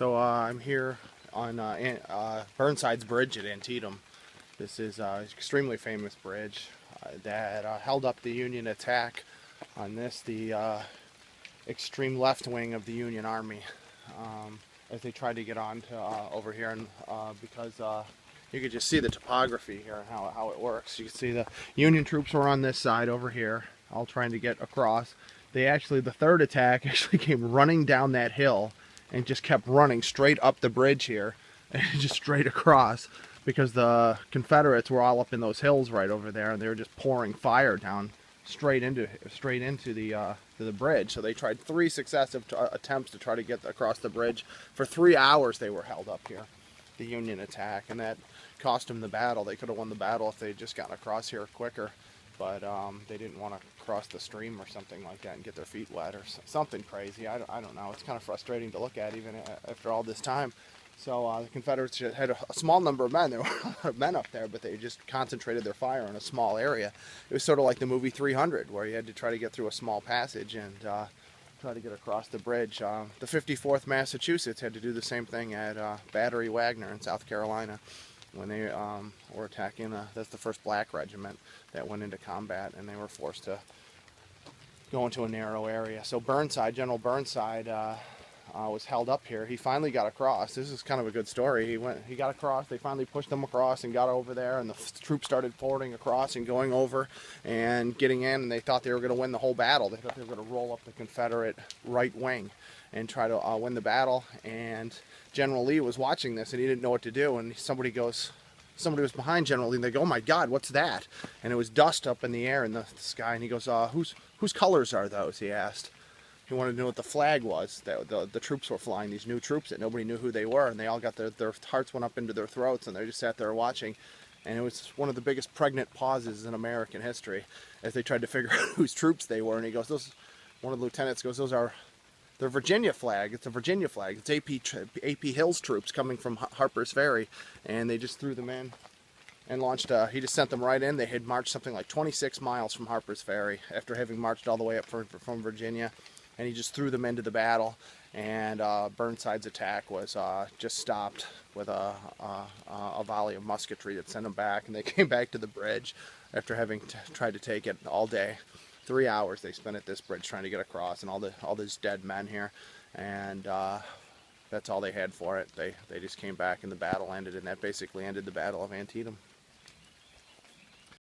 I'm here on Burnsides Bridge at Antietam. This is an extremely famous bridge that held up the Union attack on the extreme left wing of the Union Army as they tried to get on to over here, and because you could just see the topography here and how it works. You can see the Union troops were on this side over here, all trying to get across. The third attack actually came running down that hill and just kept running straight up the bridge here and just straight across, because the Confederates were all up in those hills right over there, and they were just pouring fire down straight into the bridge. So they tried 3 successive attempts to try to get across the bridge. For 3 hours they were held up here, the Union attack, and that cost them the battle. They could have won the battle if they had just gotten across here quicker, but they didn't want to cross the stream or something like that and get their feet wet or something crazy. I don't know. It's kind of frustrating to look at even after all this time. So the Confederates had a small number of men. There were a lot of men up there, but they just concentrated their fire in a small area. It was sort of like the movie 300, where you had to try to get through a small passage and try to get across the bridge. The 54th Massachusetts had to do the same thing at Battery Wagner in South Carolina when they were attacking. That's the 1st Black Regiment that went into combat, and they were forced to go into a narrow area. So General Burnside was held up here. He finally got across. This is kind of a good story. He got across. They finally pushed him across and got over there, and the troops started forwarding across and going over and getting in, and they thought they were going to win the whole battle. They thought they were going to roll up the Confederate right wing and try to win the battle. And General Lee was watching this, and he didn't know what to do, and somebody was behind General Lee, and they go, "Oh my God, what's that?" And it was dust up in the air in the sky, and he goes, whose colors are those?" he asked. He wanted to know what the flag was that the troops were flying, these new troops that nobody knew who they were, and they all got their hearts went up into their throats, and they just sat there watching. And it was one of the biggest pregnant pauses in American history as they tried to figure out whose troops they were. And he goes, one of the lieutenants goes, "They're Virginia flag. It's a Virginia flag. It's AP Hill's troops coming from Harper's Ferry." And they just threw them in and launched. He just sent them right in. They had marched something like 26 miles from Harper's Ferry after having marched all the way up from Virginia. And he just threw them into the battle, and Burnside's attack was just stopped with a volley of musketry that sent them back, and they came back to the bridge after having tried to take it all day. 3 hours they spent at this bridge trying to get across, and all these dead men here, and that's all they had for it. They just came back, and the battle ended, and that basically ended the Battle of Antietam.